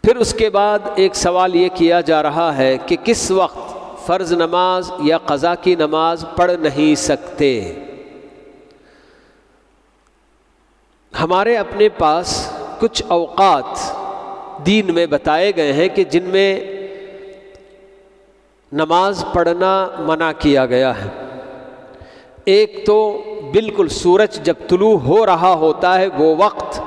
پھر اس کے بعد ایک سوال یہ کیا جا رہا ہے کہ کس وقت فرض نماز یا قضا کی نماز پڑھ نہیں سکتے؟ ہمارے اپنے پاس کچھ اوقات دین میں بتائے گئے ہیں کہ جن میں نماز پڑھنا منع کیا گیا ہے۔ ایک تو بالکل سورج جب طلوع ہو رہا ہوتا ہے وہ وقت،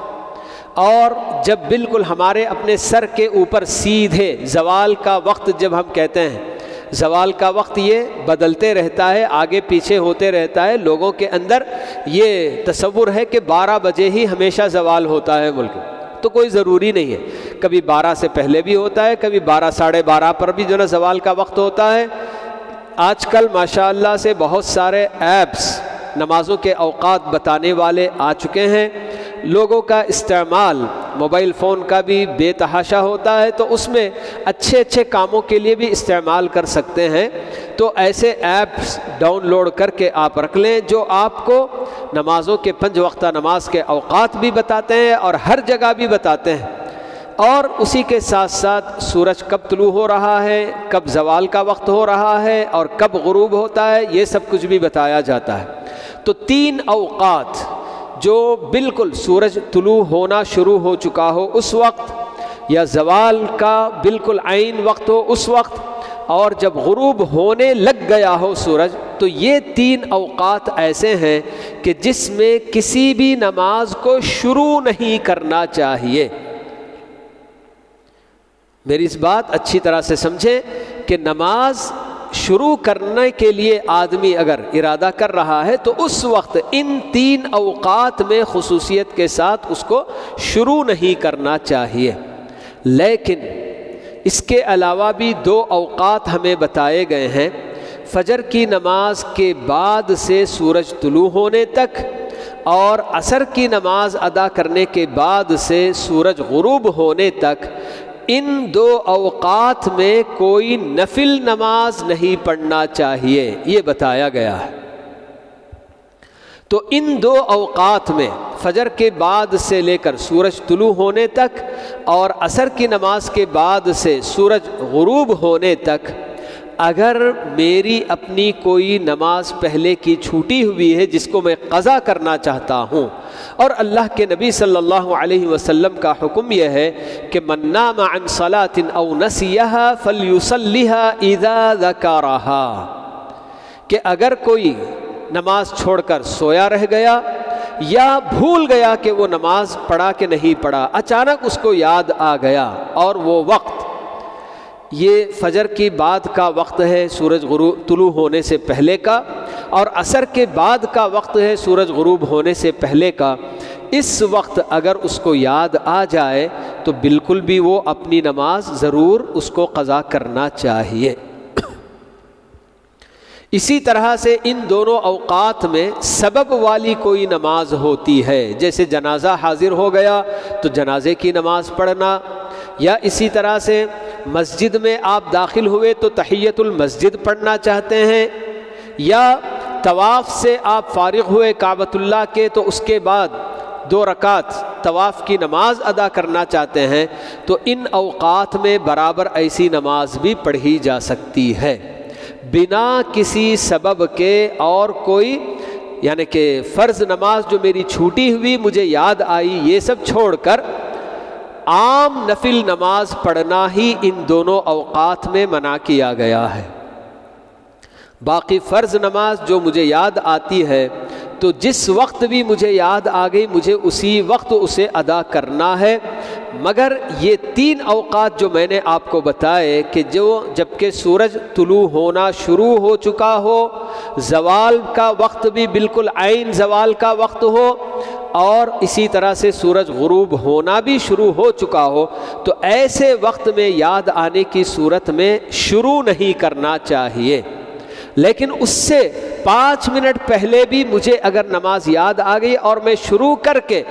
اور جب بالکل ہمارے اپنے سر کے اوپر سیدھے زوال کا وقت جب ہم کہتے ہیں، زوال کا وقت یہ بدلتے رہتا ہے، آگے پیچھے ہوتے رہتا ہے، لوگوں کے اندر یہ تصور ہے کہ 12 بجے ہی ہمیشہ زوال ہوتا ہے ملک، تو کوئی ضروری نہیں ہے، کبھی 12 سے پہلے بھی ہوتا ہے، کبھی 12 ساڑھے 12 پر بھی جو نا زوال کا وقت ہوتا ہے۔ آج کل ماشاءاللہ سے بہت سارے ایپس نمازوں کے اوقات بتانے والے آ چکے ہیں، لوگوں کا استعمال موبائل فون کا بھی بے تحاشا ہوتا ہے، تو اس میں اچھے اچھے کاموں کے لیے بھی استعمال کر سکتے ہیں۔ تو ایسے ایپس ڈاؤن لوڈ کر کے آپ رکھ لیں جو آپ کو نمازوں کے 5 وقتہ نماز کے اوقات بھی بتاتے ہیں اور ہر جگہ بھی بتاتے ہیں، اور اسی کے ساتھ ساتھ سورج کب طلوع ہو رہا ہے، کب زوال کا وقت ہو رہا ہے اور کب غروب ہوتا ہے، یہ سب کچھ بھی بتایا جاتا ہے۔ تو 3 اوقات جو بالکل سورج طلوع ہونا شروع ہو چکا ہو اس وقت، یا زوال کا بالکل عین وقت ہو اس وقت، اور جب غروب ہونے لگ گیا ہو سورج، تو یہ 3 اوقات ایسے ہیں کہ جس میں کسی بھی نماز کو شروع نہیں کرنا چاہیے۔ میری اس بات اچھی طرح سے سمجھیں کہ نماز شروع کرنے کے لیے آدمی اگر ارادہ کر رہا ہے تو اس وقت ان 3 اوقات میں خصوصیت کے ساتھ اس کو شروع نہیں کرنا چاہیے۔ لیکن اس کے علاوہ بھی 2 اوقات ہمیں بتائے گئے ہیں، فجر کی نماز کے بعد سے سورج طلوع ہونے تک اور عصر کی نماز ادا کرنے کے بعد سے سورج غروب ہونے تک، ان 2 اوقات میں کوئی نفل نماز نہیں پڑھنا چاہیے، یہ بتایا گیا ہے۔ تو ان 2 اوقات میں فجر کے بعد سے لے کر سورج طلوع ہونے تک اور عصر کی نماز کے بعد سے سورج غروب ہونے تک، اگر میری اپنی کوئی نماز پہلے کی چھوٹی ہوئی ہے جس کو میں قضا کرنا چاہتا ہوں، اور اللہ کے نبی صلی اللہ علیہ وسلم کا حکم یہ ہے کہ من نام عن صلاة او نسیہا فلیصلیہا اذا ذکرہا، کہ اگر کوئی نماز چھوڑ کر سویا رہ گیا یا بھول گیا کہ وہ نماز پڑھا کہ نہیں پڑھا، اچانک اس کو یاد آ گیا، اور وہ وقت یہ فجر کی بعد کا وقت ہے سورج غروب طلوع ہونے سے پہلے کا، اور عصر کے بعد کا وقت ہے سورج غروب ہونے سے پہلے کا، اس وقت اگر اس کو یاد آ جائے تو بالکل بھی وہ اپنی نماز ضرور اس کو قضا کرنا چاہیے۔ اسی طرح سے ان دونوں اوقات میں سبب والی کوئی نماز ہوتی ہے، جیسے جنازہ حاضر ہو گیا تو جنازے کی نماز پڑھنا، یا اسی طرح سے مسجد میں آپ داخل ہوئے تو تحیۃ المسجد پڑھنا چاہتے ہیں، یا طواف سے آپ فارغ ہوئے کعبۃ اللہ کے تو اس کے بعد 2 رکعت طواف کی نماز ادا کرنا چاہتے ہیں، تو ان اوقات میں برابر ایسی نماز بھی پڑھی جا سکتی ہے بنا کسی سبب کے، اور کوئی یعنی کہ فرض نماز جو میری چھوٹی ہوئی مجھے یاد آئی یہ سب چھوڑ کر عام نفل نماز پڑھنا ہی ان دونوں اوقات میں منع کیا گیا ہے۔ باقی فرض نماز جو مجھے یاد آتی ہے تو جس وقت بھی مجھے یاد آ گئی مجھے اسی وقت اسے ادا کرنا ہے، مگر یہ 3 اوقات جو میں نے آپ کو بتائے کہ جبکہ سورج طلوع ہونا شروع ہو چکا ہو، زوال کا وقت بھی بالکل عین زوال کا وقت ہو، اور اسی طرح سے سورج غروب ہونا بھی شروع ہو چکا ہو، تو ایسے وقت میں یاد آنے کی صورت میں شروع نہیں کرنا چاہیے۔ لیکن اس سے 5 منٹ پہلے بھی مجھے اگر نماز یاد آ گئی اور میں شروع کر کے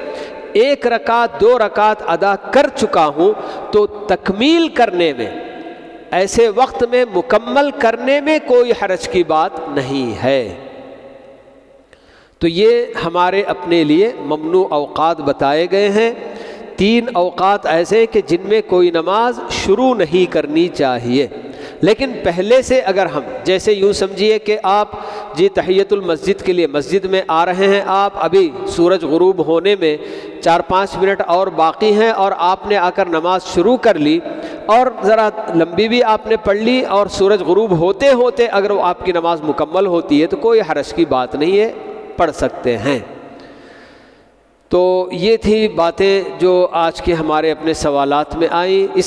1 رکعت 2 رکعت ادا کر چکا ہوں تو تکمیل کرنے میں، ایسے وقت میں مکمل کرنے میں کوئی حرج کی بات نہیں ہے۔ تو یہ ہمارے اپنے لیے ممنوع اوقات بتائے گئے ہیں۔ 3 اوقات ایسے کہ جن میں کوئی نماز شروع نہیں کرنی چاہیے، لیکن پہلے سے اگر ہم جیسے یوں سمجھیے کہ آپ جی تحیۃ المسجد کے لیے مسجد میں آ رہے ہیں، آپ ابھی سورج غروب ہونے میں 4-5 منٹ اور باقی ہیں اور آپ نے آ کر نماز شروع کر لی اور ذرا لمبی بھی آپ نے پڑھ لی اور سورج غروب ہوتے ہوتے اگر وہ آپ کی نماز مکمل ہوتی ہے تو کوئی حرج کی بات نہیں ہے، پڑھ سکتے ہیں۔ تو یہ تھی باتیں جو آج کے ہمارے اپنے سوالات میں آئیں۔ اس